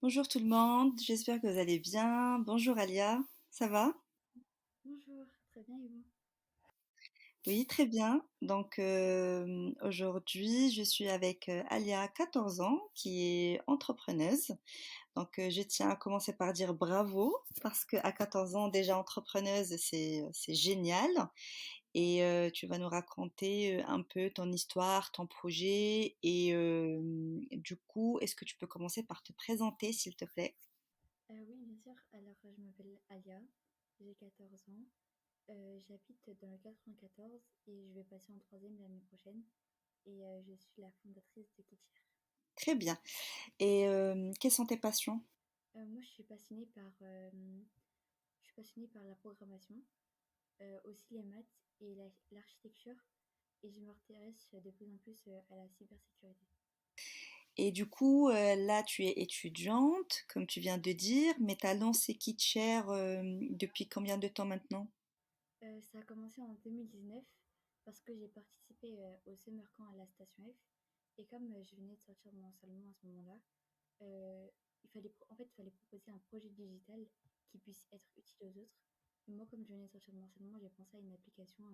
Bonjour tout le monde, j'espère que vous allez bien. Bonjour Alia, ça va? Bonjour, très bien et vous? Oui, très bien. Donc aujourd'hui, je suis avec Alia, 14 ans, qui est entrepreneuse. Donc je tiens à commencer par dire bravo, parce qu'à 14 ans, déjà entrepreneuse, c'est génial. Et tu vas nous raconter un peu ton histoire, ton projet. Et du coup, est-ce que tu peux commencer par te présenter, s'il te plaît? Oui, bien sûr. Alors, je m'appelle Alia, j'ai 14 ans. J'habite dans le 94 et je vais passer en troisième l'année prochaine. Et je suis la fondatrice de Kitcher. Très bien. Et quelles sont tes passions? Moi, je suis passionnée par la programmation, aussi les maths et l'architecture. Et je m'intéresse de plus en plus à la cybersécurité. Et du coup, là, tu es étudiante, comme tu viens de dire, mais tu as lancé KitShare depuis combien de temps maintenant? Ça a commencé en 2019 parce que j'ai participé au Summer Camp à la Station F. Et comme je venais de sortir de mon enseignement à ce moment-là, euh, il fallait proposer un projet digital qui puisse être utile aux autres. Et moi, comme je venais de sortir de mon enseignement, j'ai pensé à une application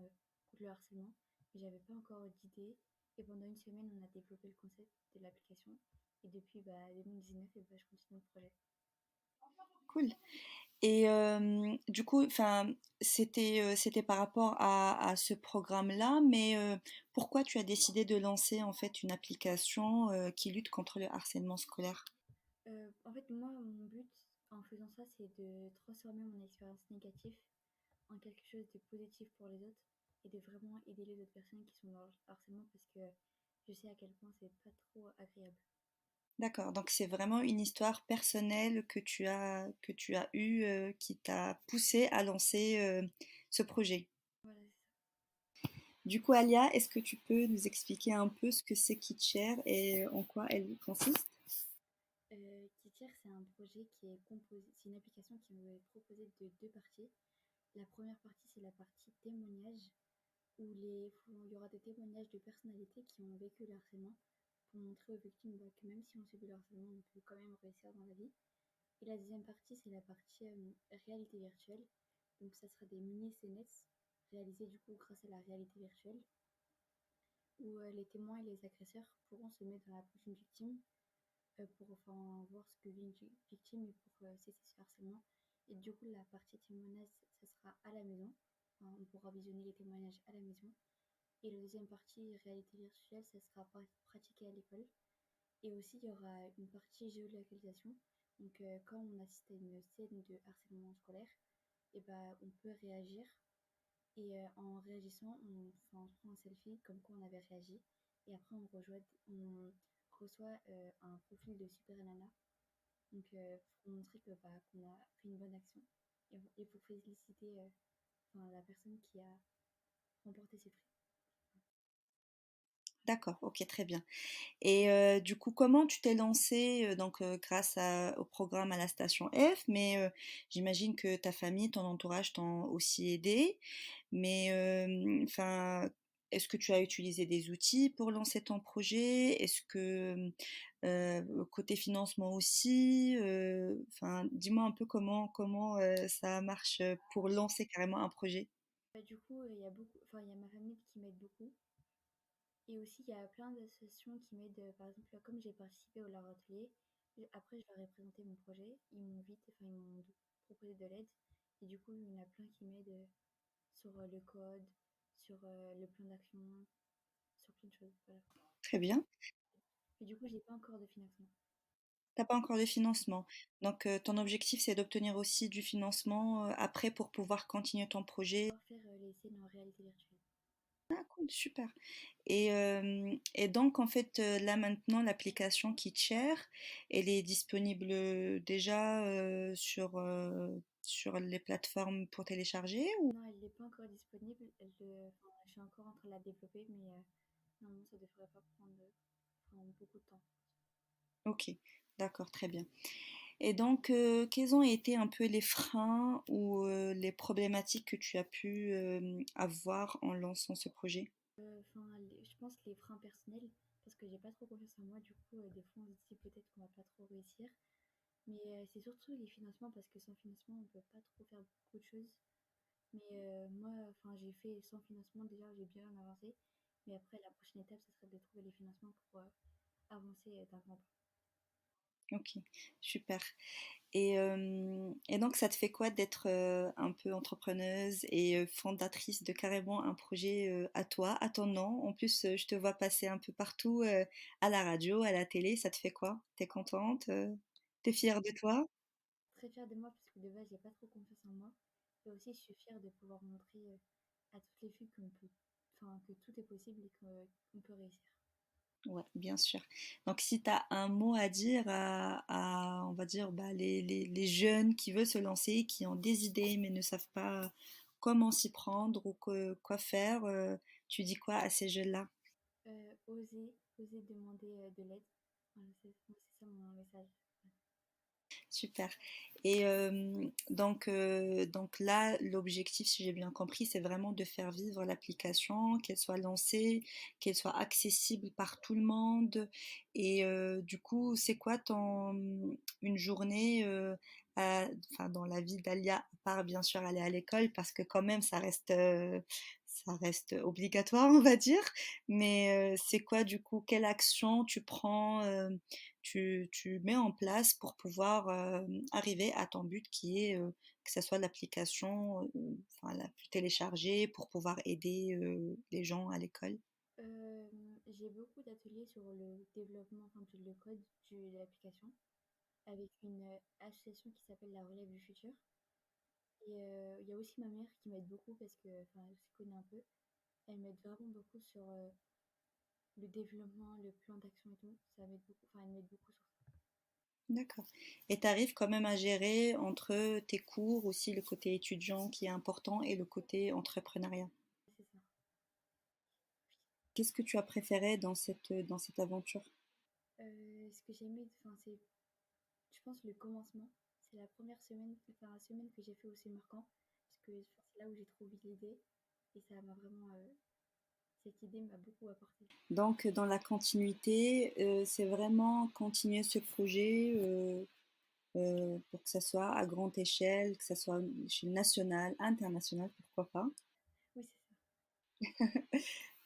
contre le harcèlement, mais j'avais pas encore d'idée. Et pendant une semaine, on a développé le concept de l'application. Et depuis 2019, je continue le projet. Cool. Et du coup, enfin, c'était par rapport à ce programme-là, mais pourquoi tu as décidé de lancer en fait une application qui lutte contre le harcèlement scolaire? En fait, moi, mon but en faisant ça, c'est de transformer mon expérience négative en quelque chose de positif pour les autres et de vraiment aider les autres personnes qui sont dans le harcèlement parce que je sais à quel point c'est pas trop agréable. D'accord, donc c'est vraiment une histoire personnelle que tu as eue qui t'a poussé à lancer ce projet. Voilà, c'est ça. Du coup, Alia, est-ce que tu peux nous expliquer un peu ce que c'est KitShare et en quoi elle consiste? Kitier, c'est un projet qui est composé, c'est une application qui est proposée de deux parties. La première partie, c'est la partie témoignage, où il y aura des témoignages de personnalités qui ont vécu le harcèlement pour montrer aux victimes que même si on subit le harcèlement, on peut quand même réussir dans la vie. Et la deuxième partie, c'est la partie réalité virtuelle. Donc, ça sera des mini-scénettes réalisées du coup grâce à la réalité virtuelle, où les témoins et les agresseurs pourront se mettre dans la peau d'une victime pour enfin, voir ce que vit une victime et pour cesser ce harcèlement. Et du coup, la partie témoignage, ça sera à la maison. Enfin, on pourra visionner les témoignages à la maison. Et la deuxième partie, réalité virtuelle, ça sera pratiqué à l'école. Et aussi, il y aura une partie géolocalisation. Donc, quand on assiste à une scène de harcèlement scolaire, et ben, on peut réagir. Et en réagissant, on prend un selfie comme quoi on avait réagi. Et après, on reçoit un profil de Super Nana. Donc, pour montrer qu'on a fait une bonne action. Et pour féliciter enfin, la personne qui a remporté ses prix. D'accord, ok, très bien. Et du coup, comment tu t'es lancé donc grâce au programme à la station F, mais j'imagine que ta famille, ton entourage t'ont aussi aidé. Mais enfin, est-ce que tu as utilisé des outils pour lancer ton projet? Est-ce que côté financement aussi, enfin, dis-moi un peu comment ça marche pour lancer carrément un projet. Du coup, il y a ma famille qui m'aide beaucoup. Et aussi, il y a plein d'associations qui m'aident. Par exemple, comme j'ai participé au Laro Atelier, après, je leur ai présenté mon projet. Ils m'ont proposé de l'aide. Et du coup, il y en a plein qui m'aident sur le code, sur le plan d'action, sur plein de choses. Voilà. Très bien. Mais du coup, j'ai pas encore de financement. T'as pas encore de financement. Donc, ton objectif, c'est d'obtenir aussi du financement après pour pouvoir continuer ton projet. Pour faire les scènes en réalité virtuelle. Ah, cool, super. Et donc, en fait, là maintenant, l'application KitShare, elle est disponible déjà sur les plateformes pour télécharger ou... Non, elle n'est pas encore disponible. Enfin, je suis encore en train de la développer, mais normalement, ça devrait pas prendre beaucoup de temps. Ok, d'accord, très bien. Et donc, quels ont été un peu les freins ou les problématiques que tu as pu avoir en lançant ce projet? Enfin, je pense les freins personnels, parce que j'ai pas trop confiance en moi, du coup, des fois on se dit peut-être qu'on va pas trop réussir. Mais c'est surtout les financements parce que sans financement, on peut pas trop faire beaucoup de choses. Mais moi, enfin, j'ai fait sans financement déjà, j'ai bien avancé. Mais après, la prochaine étape, ce serait de trouver les financements pour avancer d'un grand pas. Ok, super. Et donc, ça te fait quoi d'être un peu entrepreneuse et fondatrice de carrément un projet à toi, à ton nom? En plus, je te vois passer un peu partout à la radio, à la télé. Ça te fait quoi? T'es contente? T'es fière de toi? Très fière de moi parce que de base, j'ai pas trop confiance en moi. Et aussi, je suis fière de pouvoir montrer à toutes les filles qu'on peut, enfin, que tout est possible et qu'on peut réussir. Ouais, bien sûr. Donc, si tu as un mot à dire on va dire, bah, les jeunes qui veulent se lancer, qui ont des idées mais ne savent pas comment s'y prendre ou quoi faire, tu dis quoi à ces jeunes-là? Oser demander de l'aide. Voilà, moi, c'est ça mon message. Super. Et donc là, l'objectif, si j'ai bien compris, c'est vraiment de faire vivre l'application, qu'elle soit lancée, qu'elle soit accessible par tout le monde. Et du coup, c'est quoi une journée enfin, dans la vie d'Alia, à part bien sûr aller à l'école, parce que quand même, ça reste obligatoire, on va dire. Mais c'est quoi du coup, quelle action tu prends? Tu mets en place pour pouvoir arriver à ton but qui est que ce soit l'application, enfin, la télécharger pour pouvoir aider les gens à l'école. Euh, j'ai beaucoup d'ateliers sur le développement, enfin, le code de l'application avec une association qui s'appelle la Relève du Futur. Et il y a aussi ma mère qui m'aide beaucoup parce que, enfin, elle s'y connaît un peu. Elle m'aide vraiment beaucoup sur le développement, le plan d'action et tout. Ça m'aide beaucoup, enfin, elle m'aide beaucoup sur ça. D'accord. Et tu arrives quand même à gérer entre tes cours aussi le côté étudiant qui est important et le côté entrepreneuriat. C'est ça. Qu'est-ce que tu as préféré dans cette aventure? Ce que j'ai aimé, enfin, c'est, je pense, le commencement. C'est la première semaine, enfin, la semaine que j'ai fait aussi marquant. Parce que enfin, c'est là où j'ai trouvé l'idée. Et ça m'a vraiment, cette idée m'a beaucoup apporté. Donc, dans la continuité, c'est vraiment continuer ce projet pour que ça soit à grande échelle, que ça soit à une échelle nationale, internationale, pourquoi pas. Oui, c'est ça.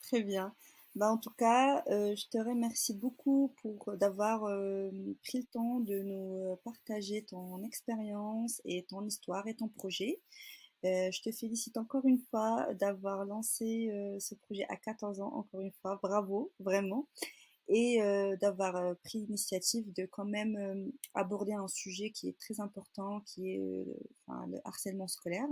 Très bien. Bah, en tout cas, je te remercie beaucoup pour d'avoir pris le temps de nous partager ton expérience et ton histoire et ton projet. Je te félicite encore une fois d'avoir lancé ce projet à 14 ans, encore une fois, bravo, vraiment, et d'avoir pris l'initiative de quand même aborder un sujet qui est très important, qui est enfin, le harcèlement scolaire.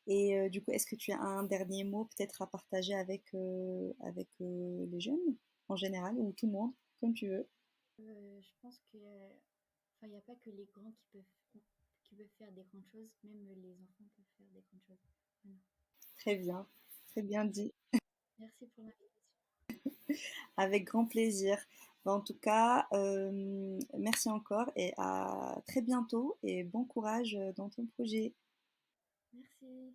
Et du coup, est-ce que tu as un dernier mot peut-être à partager avec les jeunes en général ou tout le monde, comme tu veux? Je pense que, enfin, il n'y a pas que les grands qui peuvent faire des grandes choses, même les enfants peuvent faire des grandes choses. Voilà. Très bien dit, Merci pour l'invitation. avec grand plaisir. Bah, en tout cas, merci encore et à très bientôt et bon courage dans ton projet. Merci.